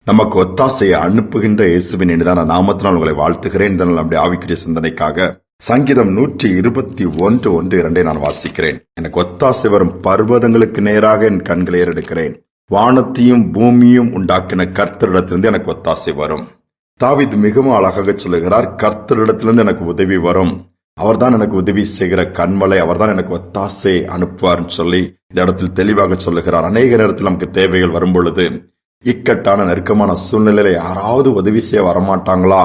நமக்கு ஒத்தாசையை அனுப்புகின்ற இயேசுவின் இனிதான நாமத்தினால் உங்களை வாழ்த்துகிறேன். நம்முடைய ஆவிக்குரிய சிந்தனைக்காக சங்கீதம் 121:1-2 நான் வாசிக்கிறேன். எனக்கு ஒத்தாசை வரும் பர்வதங்களுக்கு நேராக என் கண்களை ஏறெடுக்கிறேன். வானத்தையும் பூமியும் உண்டாக்கின கர்த்தரிடத்திலிருந்து எனக்கு ஒத்தாசை வரும். தாவீது மிகவும் அழகாக சொல்லுகிறார், கர்த்தரிடத்திலிருந்து எனக்கு உதவி வரும். அவர்தான் எனக்கு உதவி செய்கிற கண்மலை, அவர்தான் எனக்கு ஒத்தாசை அனுப்புவார்னு சொல்லி இந்த இடத்தில் தெளிவாக சொல்லுகிறார். அநேக நேரத்தில் நமக்கு தேவைகள் வரும் பொழுது, இக்கட்டான நெருக்கமான சூழ்நிலையில யாராவது உதவி செய்ய வரமாட்டாங்களா,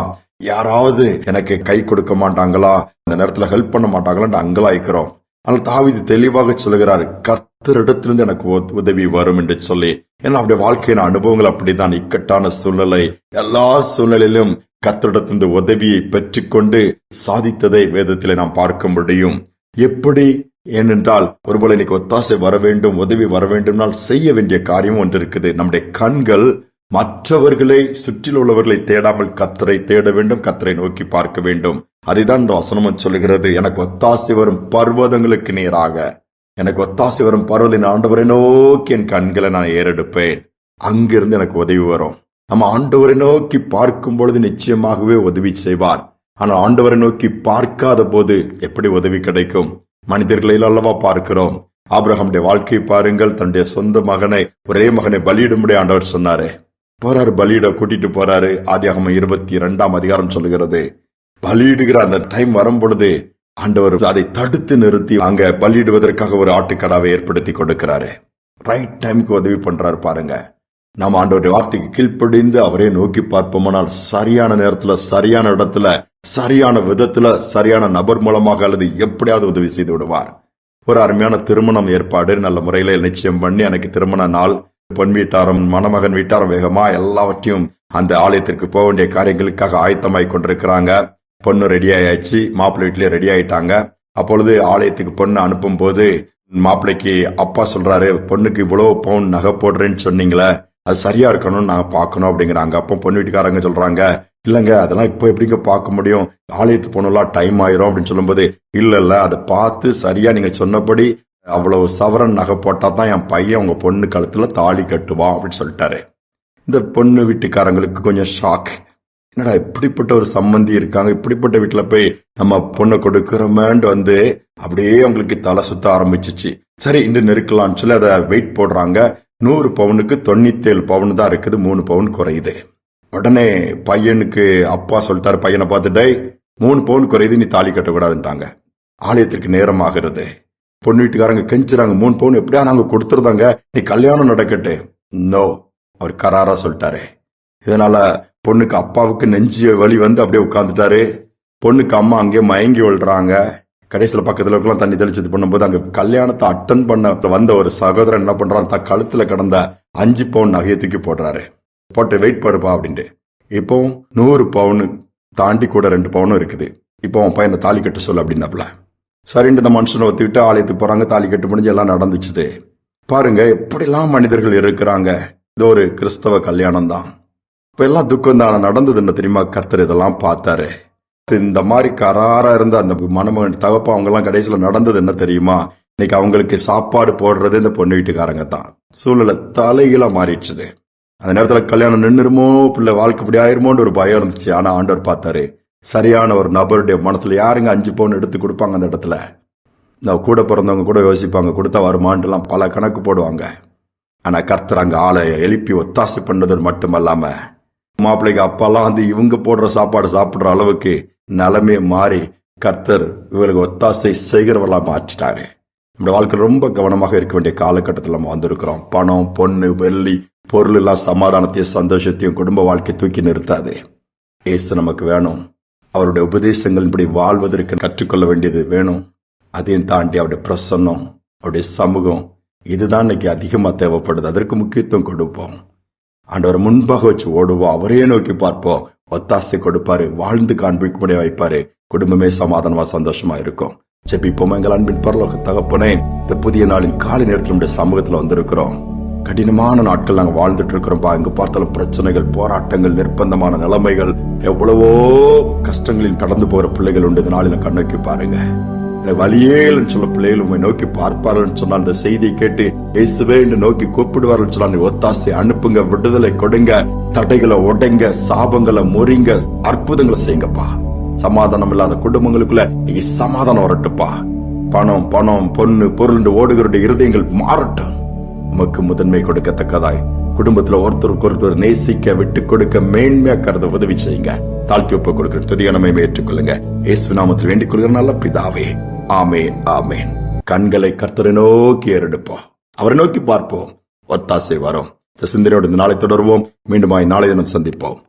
யாராவது எனக்கு கை கொடுக்க மாட்டாங்களா, இந்த நேரத்துல ஹெல்ப் பண்ண மாட்டாங்களான்னு அங்கலாய்க்கிறோம். ஆனால் தாவீது தெளிவாக சொல்லுகிறார், கர்த்தரிடத்திலிருந்து எனக்கு உதவி வரும் என்று சொல்லி. ஏன்னா அவருடைய வாழ்க்கையின் அனுபவங்கள் அப்படிதான். இக்கட்டான சூழ்நிலை, எல்லா சூழ்நிலையிலும் கர்த்தரிடத்திலிருந்து உதவியை பெற்றுக்கொண்டு சாதித்ததை வேதத்திலே நாம் பார்க்க முடியும். எப்படி? ஏனென்றால் ஒருவேளை இன்னைக்கு ஒத்தாசை வர வேண்டும், உதவி வர வேண்டும்னால் செய்ய வேண்டிய காரியம் ஒன்று இருக்குது. நம்முடைய கண்கள் மற்றவர்களை, சுற்றில் உள்ளவர்களை தேடாமல் கர்த்தரை தேட வேண்டும், கர்த்தரை நோக்கி பார்க்க வேண்டும். அதைதான் இந்த வசனம் சொல்லுகிறது. எனக்கு ஒத்தாசை வரும் பர்வதங்களுக்கு நேராக, எனக்கு ஒத்தாசை வரும் பர்வதத்தின் ஆண்டவரை நோக்கி என் கண்களை நான் ஏறெடுப்பேன். அங்கிருந்து எனக்கு உதவி வரும். நம்ம ஆண்டவரை நோக்கி பார்க்கும் பொழுது நிச்சயமாகவே உதவி செய்வார். ஆனால் ஆண்டவரை நோக்கி பார்க்காத போது எப்படி உதவி கிடைக்கும்? மனிதர்களில் அல்லவா பார்க்கிறோம். ஆபிரகாமுடைய வாழ்க்கையை பாருங்கள். தன்னுடைய சொந்த மகனை, ஒரே மகனை பலியிடும்படி ஆண்டவர் சொன்னாரு. போறாரு, பலியிட கூட்டிட்டு போறாரு. ஆதியாகமம் 22 சொல்லுகிறது. பலியிடுகிற அந்த டைம் வரும் பொழுது ஆண்டவர் அதை தடுத்து நிறுத்தி அங்க பலியிடுவதற்காக ஒரு ஆட்டுக்கடாவை ஏற்படுத்தி கொடுக்கிறாரு. ரைட் டைமுக்கு உதவி பண்றாரு பாருங்க. நாம் ஆண்டவருடைய வார்த்தைக்கு கீழ்ப்படிந்து அவரே நோக்கி பார்ப்போமானால் சரியான நேரத்துல, சரியான இடத்துல, சரியான விதத்துல, சரியான நபர் மூலமாக அல்லது எப்படியாவது உதவி செய்து விடுவார். ஒரு அருமையான திருமணம் ஏற்பாடு நல்ல முறையில நிச்சயம் பண்ணி, எனக்கு திருமண நாள், பொன் வீட்டாரும் மணமகன் வீட்டாரும் வேகமா எல்லாவற்றையும் அந்த ஆலயத்திற்கு போக வேண்டிய காரியங்களுக்காக ஆயத்தமாய் கொண்டிருக்கிறாங்க. பொண்ணு ரெடி ஆயாச்சு, மாப்பிள்ளை வீட்லயே ரெடி ஆயிட்டாங்க. அப்பொழுது ஆலயத்துக்கு பொண்ணு அனுப்பும் போது மாப்பிள்ளைக்கு அப்பா சொல்றாரு, பொண்ணுக்கு இவ்வளவு பவுன் நகை போடுறேன்னு சொன்னீங்களே, அது சரியா இருக்கணும்னு நாங்க பாக்கணும் அப்படிங்கிறாங்க. அப்போ பொண்ணு வீட்டுக்காரங்க சொல்றாங்க, இல்லங்க அதெல்லாம் இப்ப எப்படிங்க பார்க்க முடியும், ஆலயத்து போனலாம் டைம் ஆயிரும் அப்படின்னு சொல்லும்போது, இல்ல அதை பார்த்து சரியா நீங்க சொன்னபடி அவ்வளவு சவரன் நகை போட்டா தான் என் பையன் உங்க பொண்ணு கழுத்துல தாலி கட்டுவான் அப்படின்னு சொல்லிட்டாரு. இந்த பொண்ணு வீட்டுக்காரங்களுக்கு கொஞ்சம் ஷாக். என்னடா இப்படிப்பட்ட ஒரு சம்பந்தி இருக்காங்க, இப்படிப்பட்ட வீட்டுல போய் நம்ம பொண்ணை கொடுக்கிறோமேன்னு அப்படியே அவங்களுக்கு தலை சுத்த ஆரம்பிச்சிச்சு. சரி இன்று நெருக்கலாம்னு சொல்லி அதை வெயிட் போடுறாங்க. 100 பவுனுக்கு 97 பவுன் தான் இருக்குது, 3 பவுன் குறையுது. உடனே பையனுக்கு அப்பா சொல்லிட்டாரு, பையனை பார்த்துட்டே 3 பவுன் குறையுது, நீ தாலி கட்டக்கூடாதுட்டாங்க. ஆலயத்திற்கு நேரம் ஆகிறது. பொண்ணு வீட்டுக்காரங்க கெஞ்சுறாங்க, 3 பவுன் எப்படியா நாங்க கொடுத்துருந்தாங்க, நீ கல்யாணம் நடக்கட்டு. நோ, அவர் கராரா சொல்லிட்டாரு. இதனால பொண்ணுக்கு அப்பாவுக்கு நெஞ்சு வலி அப்படியே உட்கார்ந்துட்டாரு. பொண்ணுக்கு அம்மா அங்கே மயங்கி விழுறாங்க. கடைசியில பக்கத்துல இருக்கலாம் தண்ணி தெளிச்சது பண்ணும்போது அங்க கல்யாணத்தை அட்டன் பண்ண வந்த ஒரு சகோதரன் என்ன பண்றான், தன் கழுத்துல கடந்த 5 பவுன் நகையை தூக்கி போடுறாரு. போட்டு வெயிட் படுப்பா அப்படின்ட்டு. இப்போ 100 பவுன் தாண்டி கூட 2 பவுனும் இருக்குது. இப்போ அவன் பையனை தாலி கட்ட சொல்லு அப்படின்னாப்ல. சரின்னு இந்த மனுஷனை ஒத்துக்கிட்டு ஆலயத்துக்கு போறாங்க. தாலி கட்டு முடிஞ்சு எல்லாம் நடந்துச்சுது. பாருங்க எப்படிலாம் மனிதர்கள் இருக்கிறாங்க. இது ஒரு கிறிஸ்தவ கல்யாணம் தான். இப்ப எல்லாம் துக்கம் தான் நடந்தது. என்ன தெரியுமா? கர்த்தர் இதெல்லாம் பார்த்தாரு. இந்த மாதிரி கராரா இருந்த அந்த மணமகன் தகப்பா அவங்க எல்லாம் கடைசியில நடந்தது என்ன தெரியுமா? இன்னைக்கு அவங்களுக்கு சாப்பாடு போடுறது இந்த பொண்ணு வீட்டுக்காரங்க தான். சூழ்நிலை தலைகீழா மாறிடுச்சுது. அந்த நேரத்துல கல்யாணம் நின்றுமோ, பிள்ளை வாழ்க்கை இப்படி ஆயிருமோன்னு ஒரு பயம் இருந்துச்சு. ஆனா ஆண்டவர் பார்த்தாரு, சரியான ஒரு நபருடைய மனசுல யாருங்க 5 பவுன் எடுத்து கொடுப்பாங்க அந்த இடத்துல? நான் கூட பிறந்தவங்க கூட யோசிப்பாங்க, கொடுத்தா வருமானலாம் பல கணக்கு போடுவாங்க. ஆனா கர்த்தர் அங்க ஆளை எழுப்பி ஒத்தாசை பண்ணது மட்டுமல்லாம, மாப்பிள்ளைக்கு அப்பாலாம் இவங்க போடுற சாப்பாடு சாப்பிடுற அளவுக்கு நிலைமையை மாறி கர்த்தர் இவங்களுக்கு ஒத்தாசை செய்கிறவர்களா மாற்றிட்டாரு. நம்ம வாழ்க்கை ரொம்ப கவனமாக இருக்க வேண்டிய காலகட்டத்தில் நம்ம வந்திருக்கிறோம். பணம், பொண்ணு, வெள்ளி, பொருள் எல்லாம் சமாதானத்தையும் சந்தோஷத்தையும் குடும்ப வாழ்க்கை தூக்கி நிறுத்தாது. ஏசு நமக்கு வேணும். அவருடைய உபதேசங்களின்படி வாழ்வதற்கு கற்றுக்கொள்ள வேண்டியது வேணும். அதையும் தாண்டி அவருடைய பிரசன்னம், அவருடைய சமூகம், இதுதான் இன்னைக்கு அதிகமா தேவைப்படுது. அதற்கு முக்கியத்துவம் கொடுப்போம். ஆண்டவர் முன்பாக வச்சு ஓடுவோம், அவரே நோக்கி பார்ப்போம். ஒத்தாசை கொடுப்பாரு, வாழ்ந்து காண்பிக்க முடிய வைப்பாரு. குடும்பமே சமாதானமா சந்தோஷமா இருக்கும். ஜெபிப்போம். எங்கள் அன்பின் பரலோக தகப்பனே, இந்த புதிய நாளின் காலை நேரத்தில் நம்முடைய சமூகத்துல வந்திருக்கிறோம். கடினமான நாட்கள் நாங்க வாழ்ந்துட்டு இருக்கிறோம். எங்க பார்த்தாலும் பிரச்சனைகள், போராட்டங்கள், நிர்பந்தமான நிலைமைகள், எவ்வளவோ கஷ்டங்களில் கடந்து போற பிள்ளைகள் உண்டு. இந்த நாளில கண்ணோக்கி பாருங்க. எனக்கு வழியே இல்லைன்னு சொல்ல பிள்ளைகள் உண்மை நோக்கி பார்ப்பார்கள் சொன்னால் அந்த செய்தியை கேட்டு இயேசுவே என்று நோக்கி கூப்பிடுவார்கள் சொன்னால் நீ ஒத்தாசை அனுப்புங்க, விடுதலை கொடுங்க, தடைகளை உடைங்க, சாபங்களை முறிங்க, அற்புதங்களை செய்யுங்கப்பா. சமாதானம் இல்லாத குடும்பங்களுக்குள்ள நீங்க சமாதானம் வரட்டுப்பா. பணம் பணம் பொண்ணு பொருள் ஓடுகளுடைய இருதயங்கள் மாறட்டும். உமக்கு முதன்மை கொடுக்கத்தக்கதாய் குடும்பத்துல ஒருத்தருக்கு ஒருத்தர் நேசிக்க, விட்டு கொடுக்க, மேன்மையா கருத உதவி செய்யுங்க. தாழ்த்தி ஒப்பு கொடுக்கிற துதிகனமே ஏற்றுக்கொள்ளுங்க. இயேசு நாமத்தில் வேண்டிக் கொள்கிற நல்ல பிதாவே, ஆமேன் ஆமேன். கண்களை கர்த்தரை நோக்கி ஏறெடுப்போம், அவரை நோக்கி பார்ப்போம். ஒத்தாசை வரும். இந்த சிந்தனையோடு இந்த நாளை தொடர்வோம். மீண்டுமாய் நாளை தினம் சந்திப்போம்.